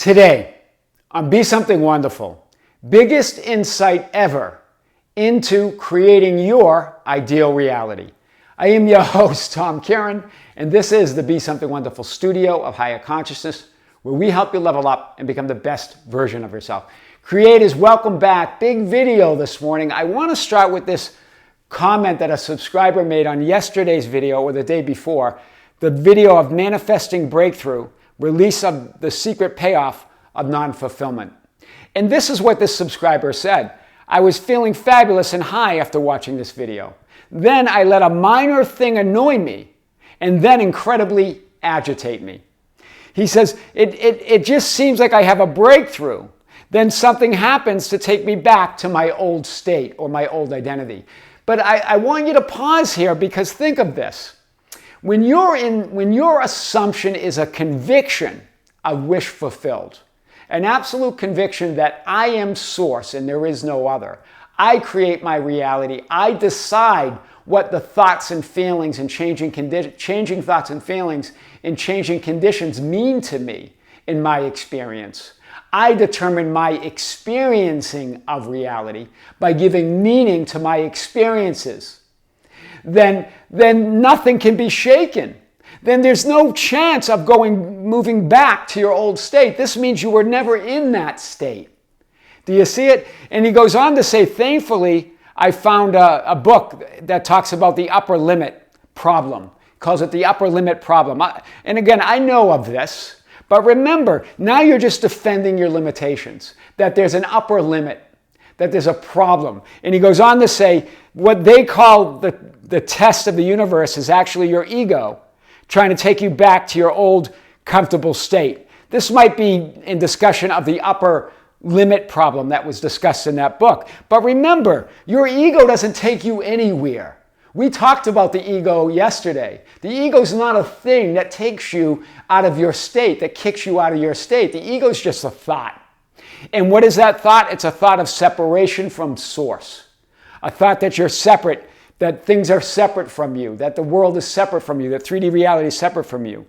Today, on Be Something Wonderful, biggest insight ever into creating your ideal reality. I am your host, Tom Kearin, and this is the Be Something Wonderful studio of higher consciousness, where we help you level up and become the best version of yourself. Creators, welcome back. Big video this morning. I want to start with this comment that a subscriber made on yesterday's video or the day before, the video of manifesting breakthrough, release of the secret payoff of non-fulfillment. And this is what this subscriber said. I was feeling fabulous and high after watching this video. Then I let a minor thing annoy me and then incredibly agitate me. He says, it just seems like I have a breakthrough. Then something happens to take me back to my old state or my old identity. But I want you to pause here because think of this. When your assumption is a conviction, a wish fulfilled, an absolute conviction that I am source and there is no other. I create my reality. I decide what the thoughts and feelings and changing thoughts and feelings and changing conditions mean to me in my experience. I determine my experiencing of reality by giving meaning to my experiences. Then nothing can be shaken. Then there's no chance of moving back to your old state. This means you were never in that state. Do you see it? And he goes on to say, thankfully, I found a book that talks about the upper limit problem. He calls it the upper limit problem. And again, I know of this, but remember, now you're just defending your limitations, that there's an upper limit, that there's a problem. And he goes on to say, what they call the test of the universe is actually your ego trying to take you back to your old comfortable state. This might be in discussion of the upper limit problem that was discussed in that book. But remember, your ego doesn't take you anywhere. We talked about the ego yesterday. The ego is not a thing that takes you out of your state, that kicks you out of your state. The ego is just a thought. And what is that thought? It's a thought of separation from source. A thought that you're separate, that things are separate from you, that the world is separate from you, that 3D reality is separate from you.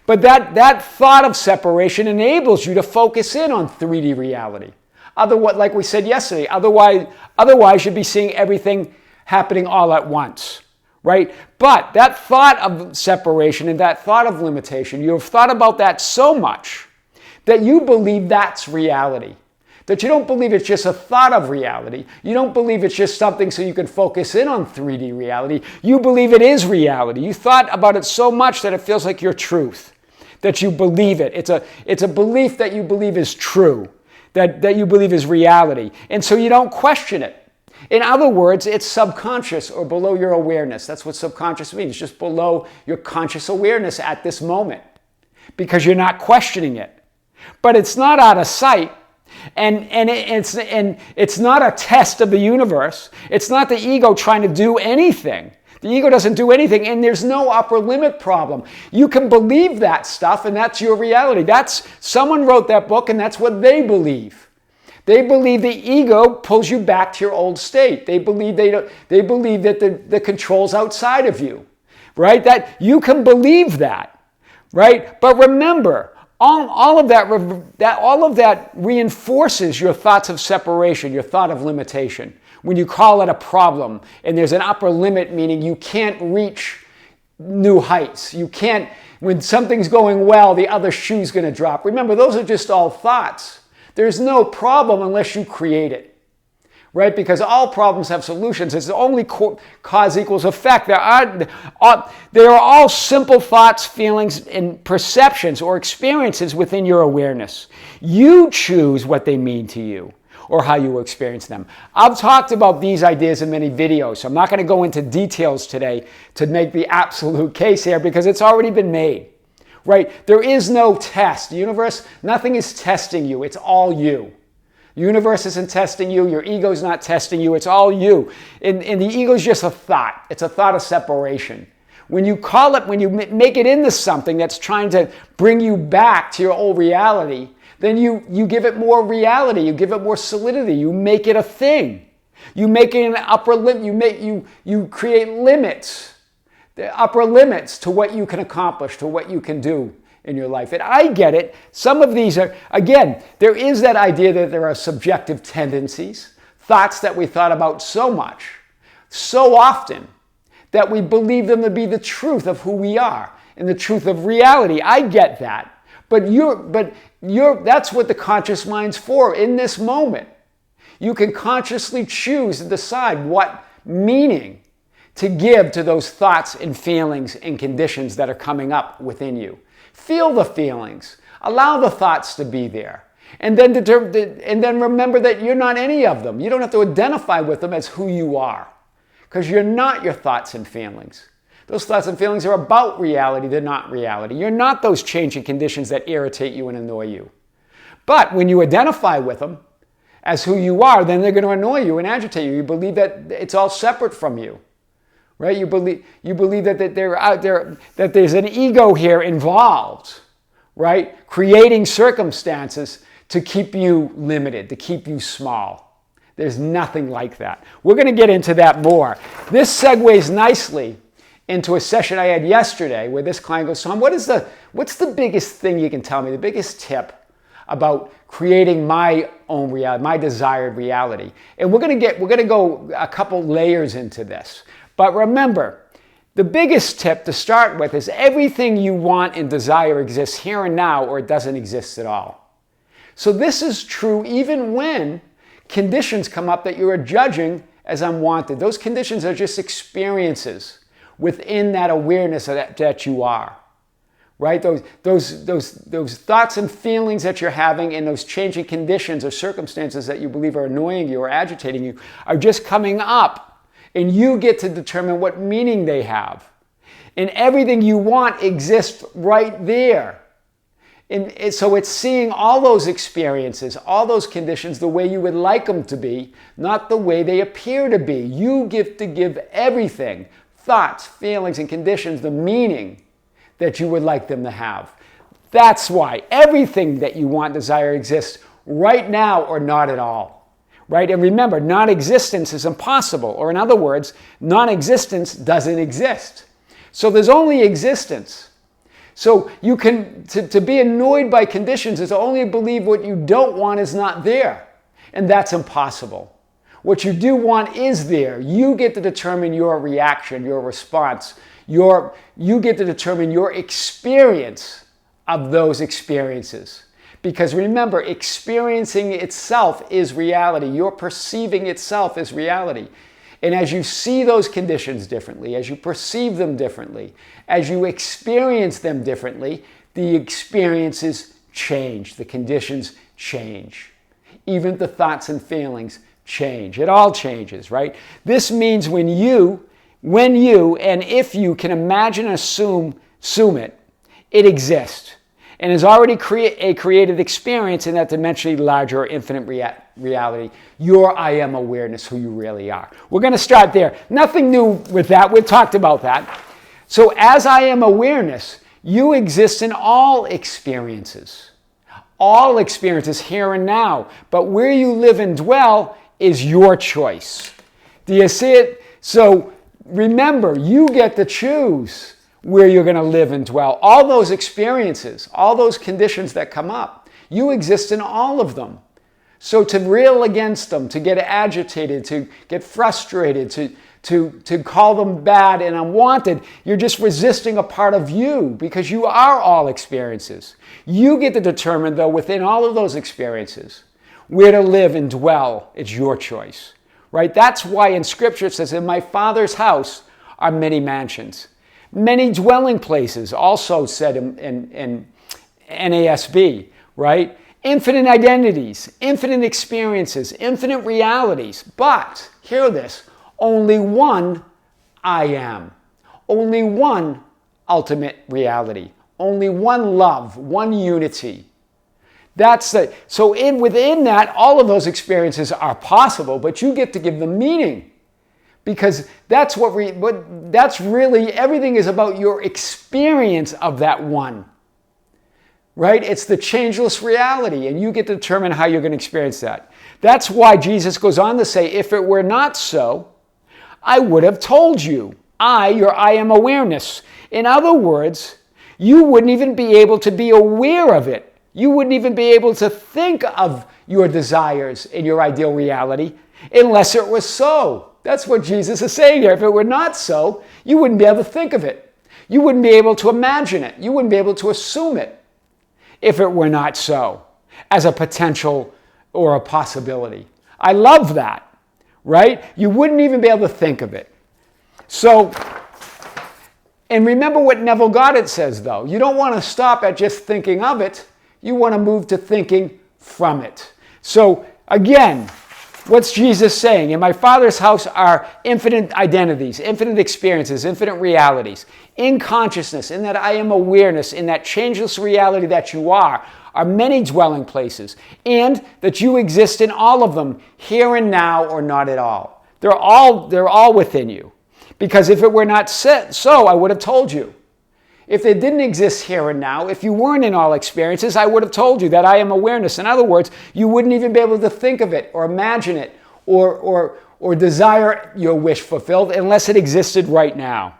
But that thought of separation enables you to focus in on 3D reality. Otherwise, like we said yesterday, otherwise you'd be seeing everything happening all at once, right? But that thought of separation and that thought of limitation, you have thought about that so much that you believe that's reality. That you don't believe it's just a thought of reality. You don't believe it's just something so you can focus in on 3D reality. You believe it is reality. You thought about it so much that it feels like your truth. That you believe it. It's a belief that you believe is true. That you believe is reality. And so you don't question it. In other words, it's subconscious or below your awareness. That's what subconscious means. Just below your conscious awareness at this moment. Because you're not questioning it. But it's not out of sight. And it's not a test of the universe. It's not the ego trying to do anything. The ego doesn't do anything, and there's no upper limit problem. You can believe that stuff, and that's your reality. Someone wrote that book, and that's what they believe. They believe the ego pulls you back to your old state. They believe that the control's outside of you, right? That you can believe that, right? But remember, all of that reinforces your thoughts of separation, your thought of limitation. When you call it a problem and there's an upper limit, meaning you can't reach new heights. You can't, when something's going well, the other shoe's going to drop. Remember, those are just all thoughts. There's no problem unless you create it. Right? Because all problems have solutions. It's only cause equals effect. They are all simple thoughts, feelings, and perceptions or experiences within your awareness. You choose what they mean to you or how you experience them. I've talked about these ideas in many videos, so I'm not going to go into details today to make the absolute case here because it's already been made. Right? There is no test. The universe, nothing is testing you. It's all you. The universe isn't testing you. Your ego's not testing you. It's all you. And the ego's just a thought. It's a thought of separation. When you make it into something that's trying to bring you back to your old reality, then you give it more reality. You give it more solidity. You make it a thing. You make it an upper limit. You create limits, the upper limits to what you can accomplish, to what you can do in your life. And I get it. Some of these are, again, there is that idea that there are subjective tendencies, thoughts that we thought about so much, so often, that we believe them to be the truth of who we are and the truth of reality. I get that. But that's what the conscious mind's for in this moment. You can consciously choose to decide what meaning to give to those thoughts and feelings and conditions that are coming up within you. Feel the feelings. Allow the thoughts to be there. And then remember that you're not any of them. You don't have to identify with them as who you are, because you're not your thoughts and feelings. Those thoughts and feelings are about reality. They're not reality. You're not those changing conditions that irritate you and annoy you. But when you identify with them as who you are, then they're going to annoy you and agitate you. You believe that it's all separate from you, right? You believe that they're out there, that there's an ego here involved, right? Creating circumstances to keep you limited, to keep you small. There's nothing like that. We're going to get into that more. This segues nicely into a session I had yesterday where this client goes, Tom, what's the biggest thing you can tell me, the biggest tip about creating my own reality, my desired reality? And we're going to go a couple layers into this. But remember, the biggest tip to start with is everything you want and desire exists here and now, or it doesn't exist at all. So this is true even when conditions come up that you are judging as unwanted. Those conditions are just experiences within that awareness that you are, right? Those thoughts and feelings that you're having and those changing conditions or circumstances that you believe are annoying you or agitating you are just coming up, and you get to determine what meaning they have. And everything you want exists right there. And so it's seeing all those experiences, all those conditions the way you would like them to be, not the way they appear to be. You get to give everything, thoughts, feelings, and conditions, the meaning that you would like them to have. That's why everything that you want, desire, exists right now or not at all, right? And remember, non-existence is impossible, or in other words, non-existence doesn't exist. So there's only existence. So you can, to be annoyed by conditions is to only believe what you don't want is not there, and that's impossible. What you do want is there. You get to determine your reaction, your response. You get to determine your experience of those experiences. Because remember, experiencing itself is reality. Your perceiving itself is reality. And as you see those conditions differently, as you perceive them differently, as you experience them differently, the experiences change. The conditions change. Even the thoughts and feelings change. It all changes, right? This means when you and if you can imagine and assume it, it exists and is already a created experience in that dimensionally larger or infinite reality, your I am awareness, who you really are. We're going to start there. Nothing new with that. We've talked about that. So as I am awareness, you exist in all experiences here and now. But where you live and dwell is your choice. Do you see it? So remember, you get to choose where you're going to live and dwell. All those experiences, all those conditions that come up, you exist in all of them. So to rail against them, to get agitated, to get frustrated, to call them bad and unwanted, you're just resisting a part of you, because you are all experiences. You get to determine, though, within all of those experiences, where to live and dwell. It's your choice, right? That's why in Scripture it says, in my Father's house are many mansions. Many dwelling places, also said in NASB, right? Infinite identities, infinite experiences, infinite realities. But, hear this, only one I am. Only one ultimate reality. Only one love, one unity. That's the, so within that, all of those experiences are possible, but you get to give them meaning. Because that's that's really, everything is about your experience of that one. Right? It's the changeless reality, and you get to determine how you're going to experience that. That's why Jesus goes on to say, if it were not so, I would have told you. Your I am awareness. In other words, You wouldn't even be able to be aware of it. You wouldn't even be able to think of your desires in your ideal reality unless it was so. That's what Jesus is saying here. If it were not so, you wouldn't be able to think of it. You wouldn't be able to imagine it. You wouldn't be able to assume it if it were not so, as a potential or a possibility. I love that, right? You wouldn't even be able to think of it. So, and remember what Neville Goddard says, though. You don't want to stop at just thinking of it. You want to move to thinking from it. So, again, what's Jesus saying? In my Father's house are infinite identities, infinite experiences, infinite realities. In consciousness, in that I am awareness, in that changeless reality that you are many dwelling places, and that you exist in all of them, here and now or not at all. They're all within you. Because if it were not so, I would have told you. If they didn't exist here and now, if you weren't in all experiences, I would have told you that I am awareness. In other words, you wouldn't even be able to think of it or imagine it or desire your wish fulfilled unless it existed right now.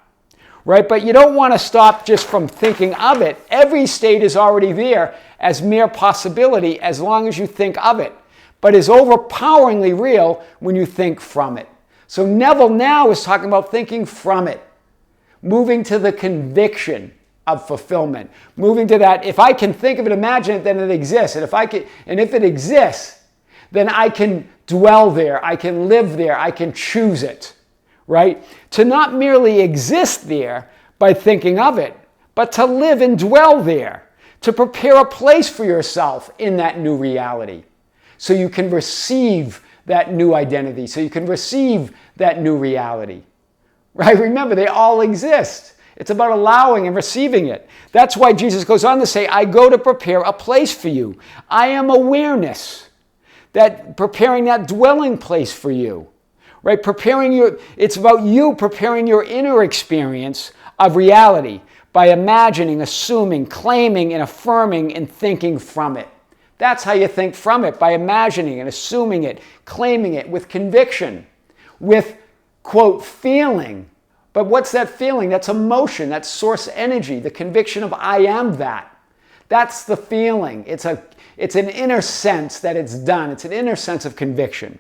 Right? But you don't want to stop just from thinking of it. Every state is already there as mere possibility as long as you think of it, but is overpoweringly real when you think from it. So Neville now is talking about thinking from it, moving to the conviction of fulfillment, moving to that, if I can think of it, imagine it, then it exists. And if it exists, then I can dwell there, I can live there, I can choose it, right? To not merely exist there by thinking of it, but to live and dwell there, to prepare a place for yourself in that new reality so you can receive that new identity, so you can receive that new reality, right? Remember, they all exist. It's about allowing and receiving it. That's why Jesus goes on to say, I go to prepare a place for you. I am awareness, that preparing that dwelling place for you, right? It's about you preparing your inner experience of reality by imagining, assuming, claiming, and affirming and thinking from it. That's how you think from it, by imagining and assuming it, claiming it with conviction, with, quote, feeling. But what's that feeling? That's emotion, that's source energy, the conviction of I am that. That's the feeling. It's an inner sense that it's done. It's an inner sense of conviction.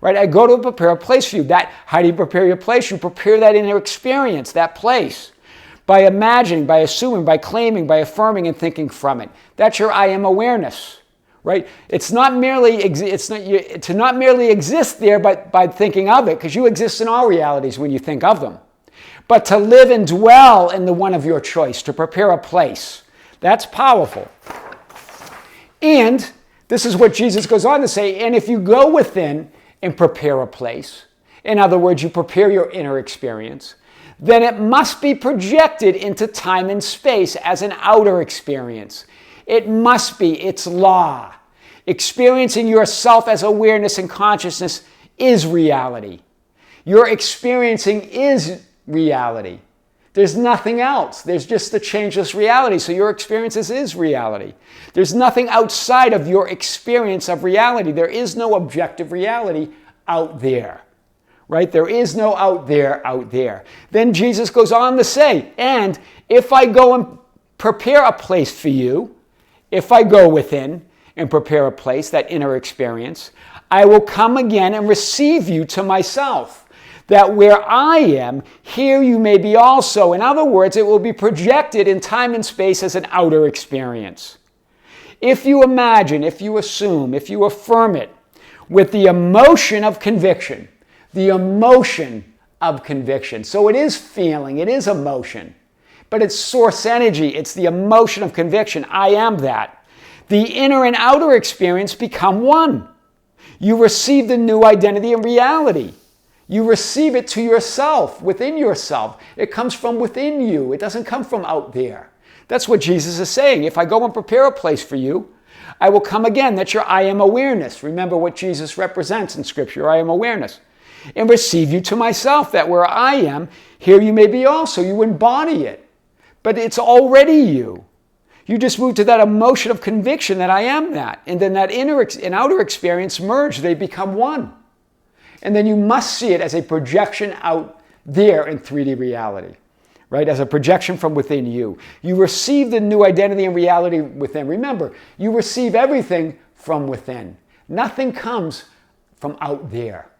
Right? I go to prepare a place for you. How do you prepare your place? You prepare that inner experience, that place, by imagining, by assuming, by claiming, by affirming and thinking from it. That's your I am awareness. Right? It's not merely to not merely exist there by thinking of it, because you exist in all realities when you think of them. But to live and dwell in the one of your choice, to prepare a place. That's powerful. And this is what Jesus goes on to say, and if you go within and prepare a place, in other words, you prepare your inner experience, then it must be projected into time and space as an outer experience. It must be, it's law. Experiencing yourself as awareness and consciousness is reality. Your experiencing is reality. There's nothing else. There's just the changeless reality. So your experiences is reality. There's nothing outside of your experience of reality. There is no objective reality out there. Right? There is no out there. Then Jesus goes on to say, and if I go and prepare a place for you, if I go within and prepare a place, that inner experience, I will come again and receive you to myself, that where I am, here you may be also. In other words, it will be projected in time and space as an outer experience. If you imagine, if you assume, if you affirm it with the emotion of conviction, the emotion of conviction. So it is feeling, it is emotion. But it's source energy. It's the emotion of conviction. I am that. The inner and outer experience become one. You receive the new identity and reality. You receive it to yourself, within yourself. It comes from within you. It doesn't come from out there. That's what Jesus is saying. If I go and prepare a place for you, I will come again. That's your I am awareness. Remember what Jesus represents in Scripture, I am awareness. And receive you to myself, that where I am, here you may be also. You embody it. But it's already you. You just move to that emotion of conviction that I am that. And then that inner and outer experience merge. They become one. And then you must see it as a projection out there in 3D reality. right? As a projection from within you. You receive the new identity and reality within. Remember, you receive everything from within. Nothing comes from out there,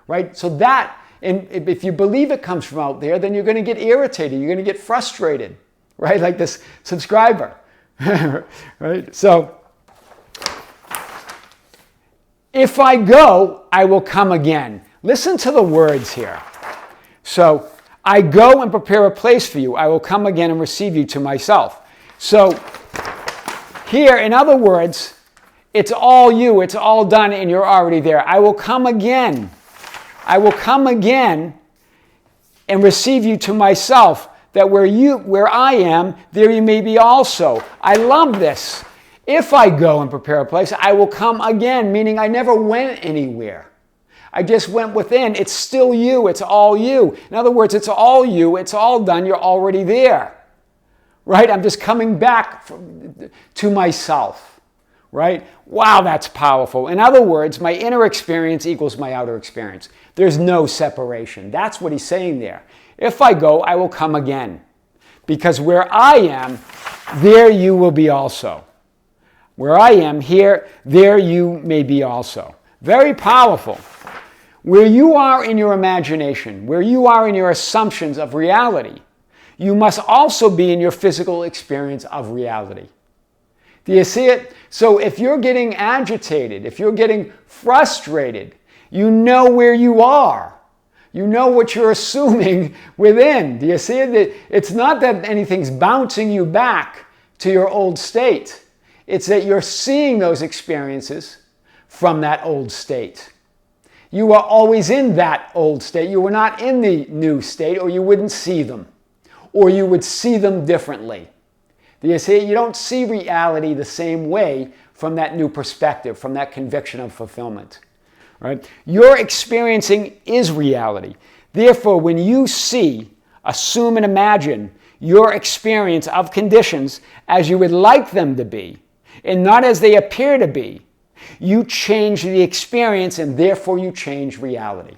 right? So that, and if you believe it comes from out there, then you're going to get irritated. You're going to get frustrated, right? Like this subscriber, right? So, if I go, I will come again. Listen to the words here. So, I go and prepare a place for you. I will come again and receive you to myself. So, here, in other words, it's all you. It's all done and you're already there. I will come again. I will come again and receive you to myself, that where I am, there you may be also. I love this. If I go and prepare a place, I will come again, meaning I never went anywhere. I just went within. It's still you. It's all you. In other words, it's all you. It's all done. You're already there, right? I'm just coming back to myself, right? Wow, that's powerful. In other words, my inner experience equals my outer experience. There's no separation. That's what he's saying there. If I go, I will come again. Because where I am, there you will be also. Where I am, here, there you may be also. Very powerful. Where you are in your imagination, where you are in your assumptions of reality, you must also be in your physical experience of reality. Do you see it? So if you're getting agitated, if you're getting frustrated, you know where you are. You know what you're assuming within. Do you see it? It's not that anything's bouncing you back to your old state. It's that you're seeing those experiences from that old state. You were always in that old state. You were not in the new state, or you wouldn't see them. Or you would see them differently. Do you see? You don't see reality the same way from that new perspective, from that conviction of fulfillment. Right? Your experiencing is reality. Therefore, when you see, assume, and imagine your experience of conditions as you would like them to be, and not as they appear to be, you change the experience and therefore you change reality.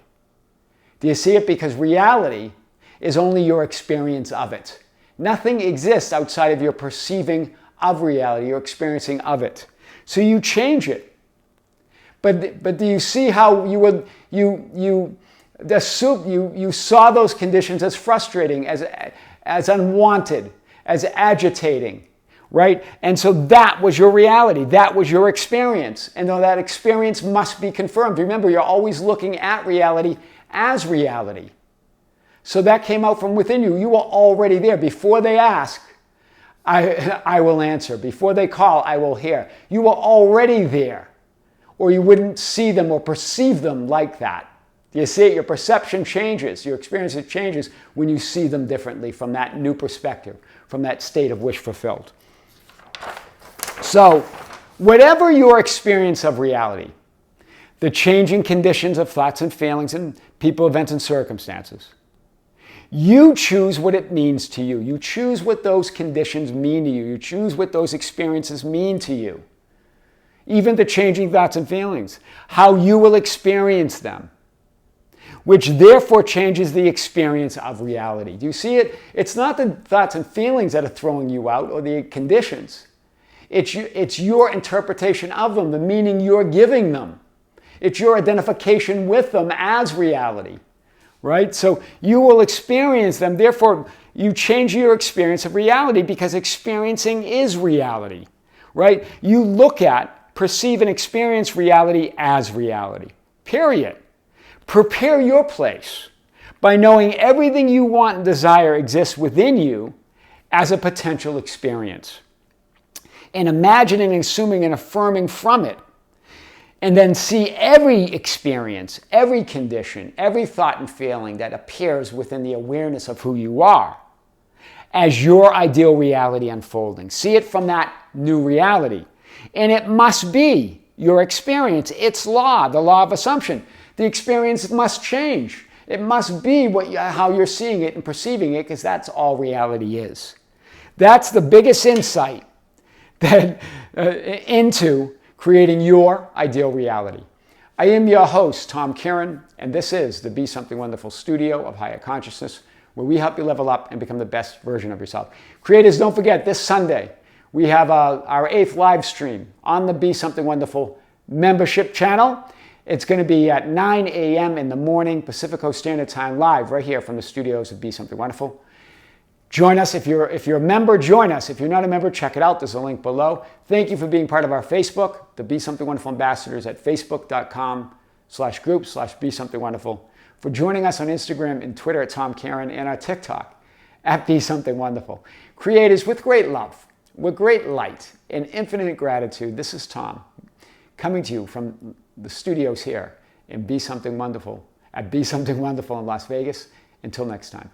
Do you see it? Because reality is only your experience of it. Nothing exists outside of your perceiving of reality, your experiencing of it. So you change it. But do you see how you saw those conditions as frustrating, as unwanted, as agitating, right? And so that was your reality. That was your experience. And though that experience must be confirmed. Remember, you're always looking at reality as reality. So that came out from within you. You were already there. Before they ask, I will answer. Before they call, I will hear. You were already there. Or you wouldn't see them or perceive them like that. You see it? Your perception changes. Your experience changes when you see them differently from that new perspective, from that state of wish fulfilled. So, whatever your experience of reality, the changing conditions of thoughts and feelings and people, events, and circumstances, you choose what it means to you. You choose what those conditions mean to you. You choose what those experiences mean to you. Even the changing thoughts and feelings, how you will experience them, which therefore changes the experience of reality. Do you see it? It's not the thoughts and feelings that are throwing you out or the conditions. It's your interpretation of them, the meaning you're giving them. It's your identification with them as reality, right? So you will experience them. Therefore, you change your experience of reality because experiencing is reality, right? You look at, perceive, and experience reality as reality, period. Prepare your place by knowing everything you want and desire exists within you as a potential experience. And imagining, assuming, and affirming from it. And then see every experience, every condition, every thought and feeling that appears within the awareness of who you are as your ideal reality unfolding. See it from that new reality. And it must be your experience, its law, the law of assumption. The experience must change. It must be how you're seeing it and perceiving it, because that's all reality is. That's the biggest insight into creating your ideal reality. I am your host, Tom Kearin, and this is the Be Something Wonderful studio of higher consciousness, where we help you level up and become the best version of yourself. Creators, don't forget, this Sunday, we have our 8th live stream on the Be Something Wonderful membership channel. It's going to be at 9 a.m. in the morning, Pacific Coast Standard Time, live right here from the studios of Be Something Wonderful. Join us. If you're a member, join us. If you're not a member, check it out. There's a link below. Thank you for being part of our Facebook, the Be Something Wonderful Ambassadors at facebook.com/group/Be Something Wonderful. For joining us on Instagram and Twitter at Tom Kearin, and our TikTok at Be Something Wonderful. Creators, with great love, with great light, and infinite gratitude, this is Tom coming to you from the studios here in Be Something Wonderful at Be Something Wonderful in Las Vegas. Until next time.